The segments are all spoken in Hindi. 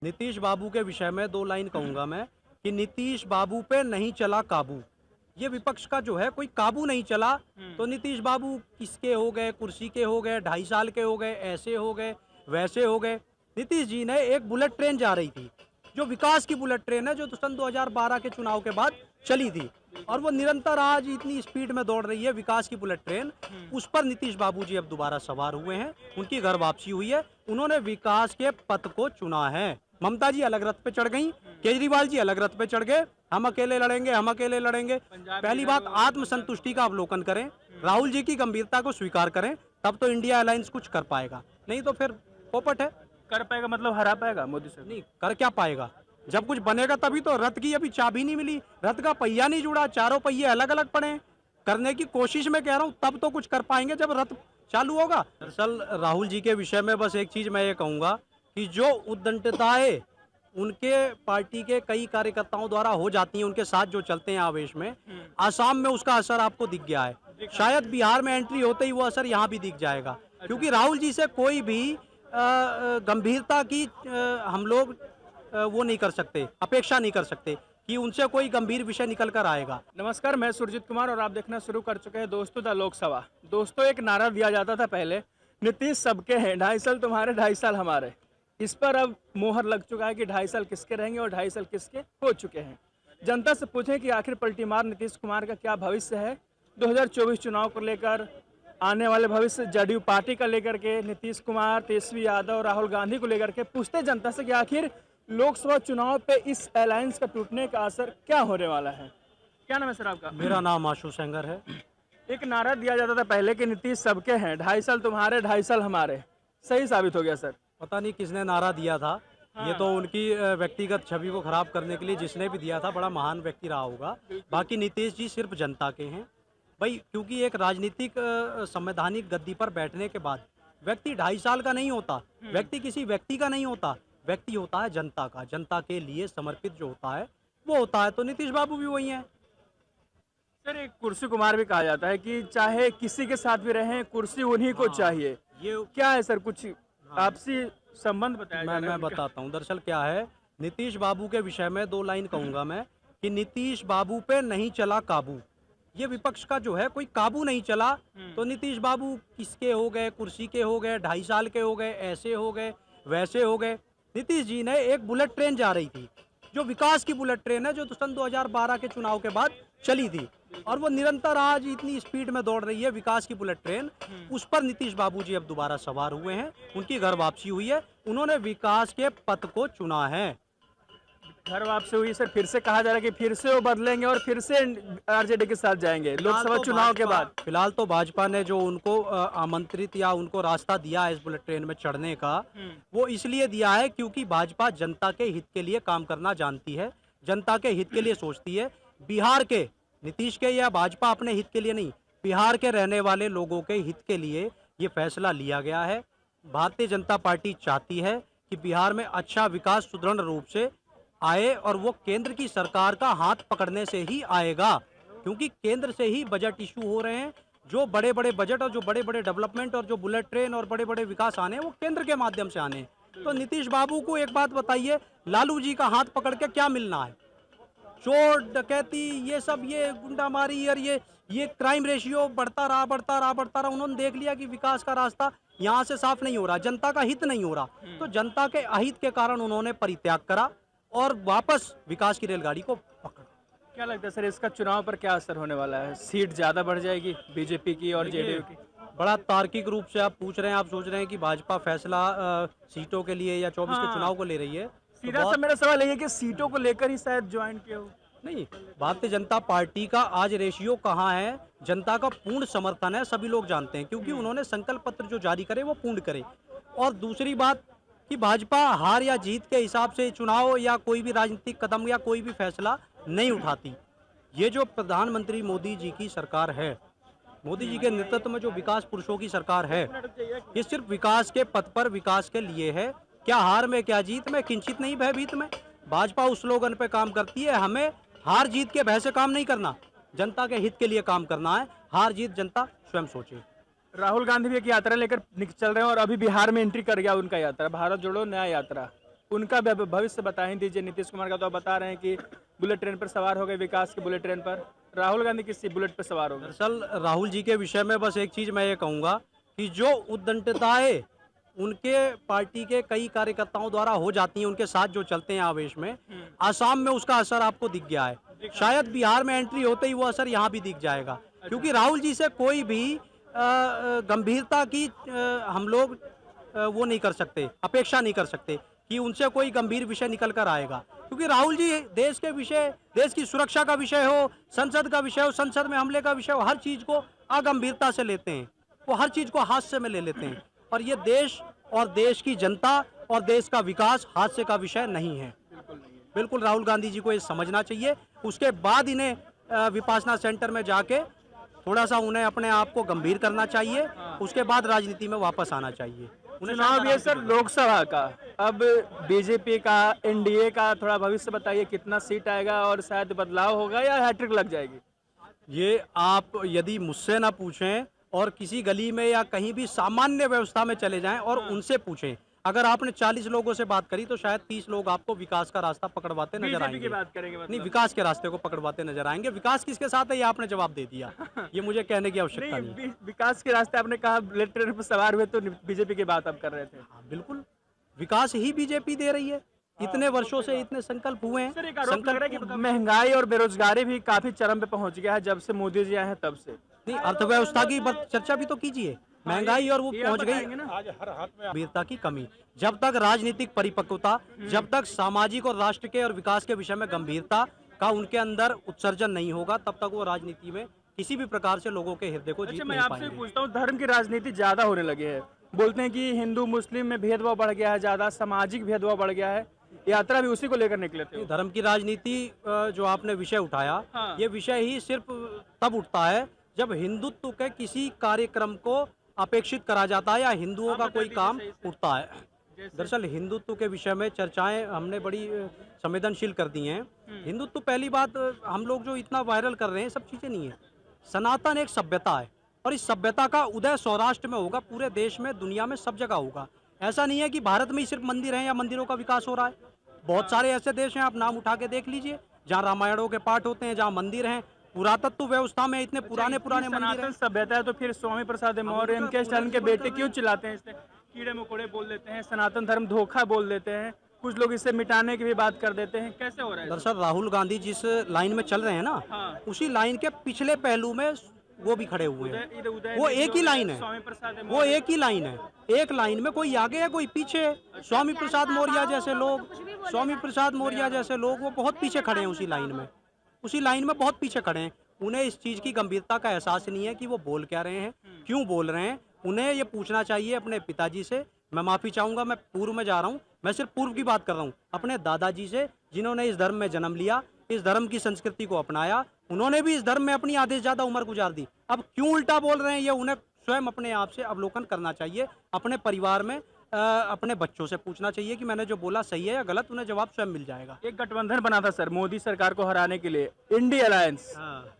नीतीश बाबू के विषय में 2 लाइन कहूँगा मैं कि नीतीश बाबू पे नहीं चला काबू। ये विपक्ष का जो है कोई काबू नहीं चला, तो नीतीश बाबू किसके हो गए, कुर्सी के हो गए, 2.5 साल के हो गए, ऐसे हो गए, वैसे हो गए। नीतीश जी ने एक बुलेट ट्रेन जा रही थी, जो विकास की बुलेट ट्रेन है, जो तो सन 2012 के चुनाव के बाद चली थी और वो निरंतर आज इतनी स्पीड में दौड़ रही है विकास की बुलेट ट्रेन। उस पर नीतीश बाबू जी अब दोबारा सवार हुए हैं, उनकी घर वापसी हुई है, उन्होंने विकास के पथ को चुना है। ममता जी अलग रथ पे चढ़ गई, केजरीवाल जी अलग रथ पे चढ़ गए, हम अकेले लड़ेंगे, हम अकेले लड़ेंगे। पहली बात, आत्मसंतुष्टि का अवलोकन करें, राहुल जी की गंभीरता को स्वीकार करें, तब तो इंडिया अलायंस कुछ कर पाएगा, नहीं तो फिर पोपट है। कर पाएगा मतलब हरा पाएगा मोदी से? नहीं कर क्या पाएगा, जब कुछ बनेगा तभी तो। रथ की अभी चाबी नहीं मिली, रथ का पहिया नहीं जुड़ा, चारों पहिए अलग अलग पड़े हैं। करने की कोशिश में कह रहा हूं, तब तो कुछ कर पाएंगे जब रथ चालू होगा। दरअसल राहुल जी के विषय में बस एक चीज मैं ये कहूंगा कि जो उद्दंडताएं उनके पार्टी के कई कार्यकर्ताओं द्वारा हो जाती हैं, उनके साथ जो चलते हैं आवेश में, आसाम में उसका असर आपको दिख गया है। शायद बिहार में एंट्री होते ही वो असर यहाँ भी दिख जाएगा, क्योंकि राहुल जी से कोई भी गंभीरता की हम लोग वो नहीं कर सकते, अपेक्षा नहीं कर सकते कि उनसे कोई गंभीर विषय निकल कर आएगा। नमस्कार, मैं सुरजीत कुमार और आप देखना शुरू कर चुके हैं दोस्तों द लोकसभा। दोस्तों, एक नारा दिया जाता था पहले, नीतीश सबके हैं, 2.5 साल तुम्हारे 2.5 साल हमारे। इस पर अब मोहर लग चुका है कि 2.5 साल किसके रहेंगे और 2.5 साल किसके हो चुके हैं। जनता से पूछें कि आखिर पलटी मार नीतीश कुमार का क्या भविष्य है 2024 चुनाव को लेकर, आने वाले भविष्य जदयू पार्टी का लेकर के, नीतीश कुमार, तेजस्वी यादव, राहुल गांधी को लेकर के। पूछते जनता से कि आखिर लोकसभा चुनाव पे इस अलायंस का टूटने का असर क्या होने वाला है। क्या नाम है सर आपका? मेरा नाम आशु सेंगर है। एक नारा दिया जाता था पहले कि नीतीश सबके हैं, 2.5 साल तुम्हारे 2.5 साल हमारे। सही साबित हो गया सर? पता नहीं किसने नारा दिया था। ये तो उनकी व्यक्तिगत छवि को खराब करने के लिए जिसने भी दिया था बड़ा महान व्यक्ति रहा होगा। बाकी नीतीश जी सिर्फ जनता के हैं भाई, क्योंकि एक राजनीतिक संवैधानिक गद्दी पर बैठने के बाद व्यक्ति 2.5 साल का नहीं होता, व्यक्ति किसी व्यक्ति का नहीं होता, व्यक्ति होता है जनता का, जनता के लिए समर्पित जो होता है वो होता है। तो नीतीश बाबू भी वही हैं। सर, एक कुर्सी कुमार भी कहा जाता है कि चाहे किसी के साथ भी रहें, कुर्सी उन्हीं को चाहिए। ये क्या है सर, कुछ आपसी संबंध बताया जा रहा है मैं उनका? बताता हूँ। दरअसल क्या है, नीतीश बाबू के विषय में 2 लाइन कहूंगा मैं कि नीतीश बाबू पे नहीं चला काबू। ये विपक्ष का जो है कोई काबू नहीं चला, तो नीतीश बाबू किसके हो गए, कुर्सी के हो गए, 2.5 साल के हो गए, ऐसे हो गए, वैसे हो गए। नीतीश जी ने एक बुलेट ट्रेन जा रही थी, जो विकास की बुलेट ट्रेन है, जो तो सन 2012 के चुनाव के बाद चली थी और वो निरंतर आज इतनी स्पीड में दौड़ रही है विकास की बुलेट ट्रेन। उस पर नीतीश बाबू जी अब दोबारा सवार हुए हैं, उनकी घर वापसी हुई है, उन्होंने विकास के पथ को चुना है। घर वापसी हुई सर, फिर से कहा जा रहा है कि फिर से वो बदलेंगे और फिर से आरजेडी के साथ जाएंगे लोकसभा चुनाव के बाद। फिलहाल तो भाजपा ने जो उनको आमंत्रित या उनको रास्ता दिया है इस बुलेट ट्रेन में चढ़ने का, वो इसलिए दिया है क्योंकि भाजपा जनता के हित के लिए काम करना जानती है, जनता के हित के लिए सोचती है। बिहार के नीतीश के या भाजपा अपने हित के लिए नहीं, बिहार के रहने वाले लोगों के हित के लिए ये फैसला लिया गया है। भारतीय जनता पार्टी चाहती है कि बिहार में अच्छा विकास सुदृढ़ रूप से आए और वो केंद्र की सरकार का हाथ पकड़ने से ही आएगा, क्योंकि केंद्र से ही बजट इशू हो रहे हैं। जो बड़े बड़े बजट और जो बड़े बड़े डेवलपमेंट और जो बुलेट ट्रेन और बड़े बड़े विकास आने हैं वो केंद्र के माध्यम से आने हैं। तो नीतीश बाबू को एक बात बताइए, लालू जी का हाथ पकड़ के क्या मिलना है? चोर डकैती ये सब, ये गुंडामारी और ये क्राइम रेशियो बढ़ता रहा बढ़ता रहा बढ़ता रहा। उन्होंने देख लिया कि विकास का रास्ता यहाँ से साफ नहीं हो रहा, जनता का हित नहीं हो रहा, तो जनता के अहित के कारण उन्होंने परित्याग करा और वापस विकास की रेलगाड़ी को पकड़ा। क्या लगता है सर, इसका चुनाव पर क्या असर होने वाला है? सीट ज्यादा बढ़ जाएगी बीजेपी की और जेडीयू की? बड़ा तार्किक रूप से आप पूछ रहे हैं, आप सोच रहे हैं कि भाजपा फैसला सीटों के लिए या 24 के चुनाव को ले रही है। सीधा सा मेरा सवाल ये है कि सीटों को लेकर ही शायद ज्वाइन किया हो। नहीं, भारतीय जनता पार्टी का आज रेशियो कहाँ है, जनता का पूर्ण समर्थन है, सभी लोग जानते हैं, क्योंकि उन्होंने संकल्प पत्र जो जारी करे वो पूर्ण करे। और दूसरी बात कि भाजपा हार या जीत के हिसाब से चुनाव या कोई भी राजनीतिक कदम या कोई भी फैसला नहीं उठाती। ये जो प्रधानमंत्री मोदी जी की सरकार है, मोदी जी के नेतृत्व में जो विकास पुरुषों की सरकार है, ये सिर्फ विकास के पथ पर विकास के लिए है। क्या हार में क्या जीत में, किंचित नहीं भयभीत में। भाजपा उस स्लोगन पे काम करती है, हमें हार जीत के भय से काम नहीं करना, जनता के हित के लिए काम करना है। हार जीत जनता स्वयं सोचे। राहुल गांधी भी एक यात्रा लेकर चल रहे हैं और अभी बिहार में एंट्री कर गया उनका यात्रा, भारत जोड़ो नया यात्रा। उनका भविष्य बता ही दीजिए। नीतीश कुमार का तो आप बता रहे हैं कि बुलेट ट्रेन पर सवार हो गए, विकास के बुलेट ट्रेन पर। राहुल गांधी किस बुलेट पर सवार हो गए? दरअसल राहुल जी के विषय में बस एक चीज़ मैं ये कहूँगा कि जो उद्दंडताएं उनके पार्टी के कई कार्यकर्ताओं द्वारा हो जाती हैं, उनके साथ जो चलते हैं आवेश में, आसाम में उसका असर आपको दिख गया है। शायद बिहार में एंट्री होते ही वो असर यहाँ भी दिख जाएगा, क्योंकि राहुल जी से कोई भी गंभीरता की हम लोग वो नहीं कर सकते, अपेक्षा नहीं कर सकते कि उनसे कोई गंभीर विषय निकल कर आएगा, क्योंकि राहुल जी देश के विषय, देश की सुरक्षा का विषय हो, संसद का विषय हो, संसद में हमले का विषय हो, हर चीज को अगंभीरता से लेते हैं। वो हर चीज को हास्य में ले लेते हैं, और ये देश और देश की जनता और देश का विकास हास्य का विषय नहीं है। बिल्कुल राहुल गांधी जी को ये समझना चाहिए। उसके बाद इन्हें विपासना सेंटर में जाके थोड़ा सा उन्हें अपने आप को गंभीर करना चाहिए, उसके बाद राजनीति में वापस आना चाहिए। चुनाव ये सर लोकसभा का, अब बीजेपी का, एनडीए का थोड़ा भविष्य बताइए, कितना सीट आएगा और शायद बदलाव होगा या हैट्रिक लग जाएगी? ये आप यदि मुझसे ना पूछें और किसी गली में या कहीं भी सामान्य व्यवस्था में चले जाएं और उनसे पूछें, अगर आपने 40 लोगों से बात करी तो शायद 30 लोग आपको विकास का रास्ता पकड़वाते नजर आएंगे। की बात करेंगे मतलब? नहीं, विकास के रास्ते को पकड़वाते नजर आएंगे। विकास किसके साथ है ये आपने जवाब दे दिया, ये मुझे कहने की आवश्यकता नहीं। विकास के रास्ते आपने कहा, बुलेट ट्रेन पर सवार हुए तो बीजेपी की बात आप कर रहे थे। हाँ, बिल्कुल विकास ही बीजेपी दे रही है। इतने वर्षों से इतने संकल्प हुए हैं। सर एक आरोप लग रहा है कि महंगाई और बेरोजगारी भी काफी चरम पे पहुंच गया है जब से मोदी जी आए हैं तब से। नहीं, अर्थव्यवस्था की चर्चा भी तो कीजिए। महंगाई और वो पहुंच गई, गंभीरता की कमी। जब तक राजनीतिक परिपक्वता, जब तक सामाजिक और राष्ट्र के और विकास के विषय में गंभीरता का उनके अंदर उत्सर्जन नहीं होगा, तब तक वो राजनीति में किसी भी प्रकार से लोगों के हृदय को जीत मैं नहीं आपसे पाएंगे। पूछता हूँ, धर्म की राजनीति ज्यादा होने लगी है। बोलते हैं कि हिंदू मुस्लिम में भेदभाव बढ़ गया है, ज्यादा सामाजिक भेदभाव बढ़ गया है। यात्रा भी उसी को लेकर निकले थे। धर्म की राजनीति जो आपने विषय उठाया, हाँ। ये विषय ही सिर्फ तब उठता है जब हिंदुत्व के किसी कार्यक्रम को अपेक्षित करा जाता है या हिंदुओं का कोई काम उठता है। दरअसल हिंदुत्व के विषय में चर्चाएं हमने बड़ी संवेदनशील कर दी हैं। हिंदुत्व, पहली बात, हम लोग जो इतना वायरल कर रहे हैं सब चीज़ें नहीं है। सनातन एक सभ्यता है और इस सभ्यता का उदय सौराष्ट्र में होगा, पूरे देश में, दुनिया में, सब जगह होगा। ऐसा नहीं है कि भारत में ही सिर्फ मंदिर हैं या मंदिरों का विकास हो रहा है। बहुत सारे ऐसे देश हैं, आप नाम उठा के देख लीजिए, जहाँ रामायणों के पाठ होते हैं, जहाँ मंदिर हैं। पुरातत्व व्यवस्था में इतने पुराने मंदिर हैं। सभ्यता है तो फिर स्वामी प्रसाद मौर्य, एम.के. स्टालिन के बेटे क्यों चिल्लाते हैं? इससे कीड़े मकोड़े बोल देते हैं, सनातन धर्म धोखा बोल देते हैं, कुछ लोग इसे मिटाने की भी बात कर देते हैं। कैसे हो रहा है? दरअसल राहुल गांधी जिस लाइन में चल रहे हैं ना, हाँ। उसी लाइन के पिछले पहलू में वो भी खड़े हुए हैं। वो एक ही लाइन है, वो एक ही लाइन है। एक लाइन में कोई आगे है कोई पीछे है। स्वामी प्रसाद मौर्य जैसे लोग, वो बहुत पीछे खड़े हैं उसी लाइन में, बहुत पीछे खड़े हैं। उन्हें इस चीज़ की गंभीरता का एहसास नहीं है कि वो बोल क्या रहे हैं, क्यों बोल रहे हैं। उन्हें ये पूछना चाहिए अपने पिताजी से। मैं माफ़ी चाहूँगा, मैं पूर्व में जा रहा हूँ, मैं सिर्फ पूर्व की बात कर रहा हूँ। अपने दादाजी से, जिन्होंने इस धर्म में जन्म लिया, इस धर्म की संस्कृति को अपनाया, उन्होंने भी इस धर्म में अपनी आधे से ज़्यादा उम्र गुजार दी। अब क्यों उल्टा बोल रहे हैं, ये उन्हें स्वयं अपने आप से अवलोकन करना चाहिए। अपने परिवार में अपने बच्चों से पूछना चाहिए कि मैंने जो बोला सही है या गलत, उन्हें जवाब स्वयं मिल जाएगा। एक गठबंधन बना था सर मोदी सरकार को हराने के लिए, इंडिया अलायंस।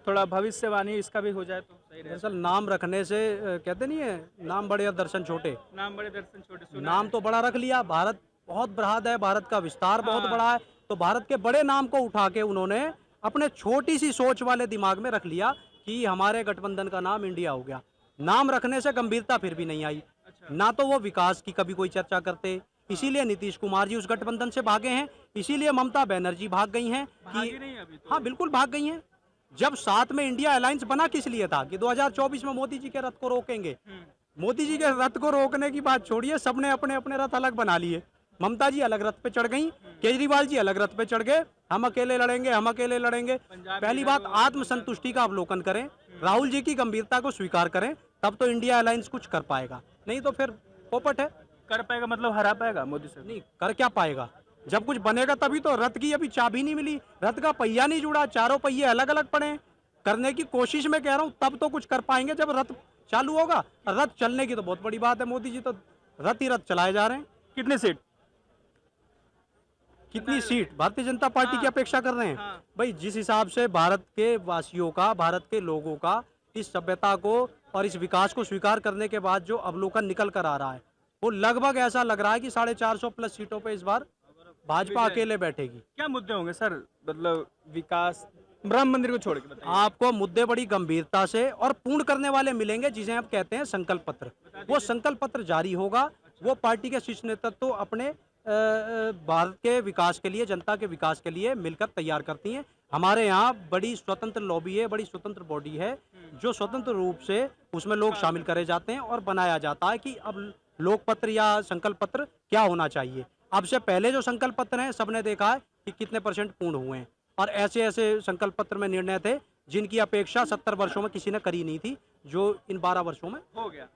थोड़ा भविष्यवाणी इसका भी हो जाए तो सही रहेगा। दरअसल नाम रखने से कहते नहीं है, नाम बड़े और दर्शन छोटे। नाम बड़े दर्शन छोटे। नाम तो बड़ा रख लिया, भारत बहुत बृहद है, भारत का विस्तार बहुत बड़ा है, तो भारत के बड़े नाम को उठा के उन्होंने अपने छोटी सी सोच वाले दिमाग में रख लिया कि हमारे गठबंधन का नाम इंडिया हो गया। नाम रखने से गंभीरता फिर भी नहीं आई। ना तो वो विकास की कभी कोई चर्चा करते, इसीलिए नीतीश कुमार जी उस गठबंधन से भागे हैं, इसीलिए ममता बनर्जी भाग गई हैं कि हाँ बिल्कुल भाग गई हैं। जब साथ में इंडिया अलायंस बना किस लिए था कि 2024 में मोदी जी के रथ को रोकेंगे। मोदी जी के रथ को रोकने की बात छोड़िए, सबने अपने अपने रथ अलग बना लिए। ममता जी अलग रथ पे चढ़ गई, केजरीवाल जी अलग रथ पे चढ़ गए, हम अकेले लड़ेंगे। पहली बात, आत्मसंतुष्टि का अवलोकन करें, राहुल जी की गंभीरता को स्वीकार करें, तब तो इंडिया अलायंस कुछ कर पाएगा, नहीं तो फिर पोपट है। कर पाएगा मतलब हरा पाएगा मोदी से? नहीं, कर क्या पाएगा? जब कुछ बनेगा तभी तो। रथ की अभी चाबी नहीं मिली, रथ का पहिया नहीं जुड़ा, चारों पहिए अलग अलग पड़े। करने की कोशिश में कह रहा हूँ, तब तो कुछ कर पाएंगे जब रथ चालू होगा। रथ चलने की तो बहुत बड़ी बात है, मोदी जी तो रथ ही रथ चलाए जा रहे हैं। कितनी सीट भारतीय जनता पार्टी की अपेक्षा कर रहे हैं? भाई, जिस हिसाब से भारत के वासियों का, भारत के लोगों का इस सभ्यता को और इस विकास को स्वीकार करने के बाद जो अवलोकन निकल कर आ रहा है, वो लगभग ऐसा लग रहा है कि 450 प्लस सीटों पे इस बार भाजपा अकेले बैठेगी। क्या मुद्दे होंगे सर, मतलब विकास, राम मंदिर को छोड़ के बताइए। आपको मुद्दे बड़ी गंभीरता से और पूर्ण करने वाले मिलेंगे, जिसे आप कहते हैं संकल्प पत्र। वो संकल्प पत्र जारी होगा। वो पार्टी के शीर्ष नेतृत्व अपने भारत के विकास के लिए, जनता के विकास के लिए मिलकर तैयार करती हैं। हमारे यहाँ बड़ी स्वतंत्र लॉबी है, बड़ी स्वतंत्र बॉडी है, जो स्वतंत्र रूप से उसमें लोग शामिल करे जाते हैं और बनाया जाता है कि अब लोकपत्र या संकल्प पत्र क्या होना चाहिए। अब से पहले जो संकल्प पत्र हैं, सबने देखा है कि कितने % पूर्ण हुए हैं, और ऐसे ऐसे संकल्प पत्र में निर्णय थे जिनकी अपेक्षा 70 वर्षों में किसी ने करी नहीं थी, जो इन 12 वर्षों में हो गया।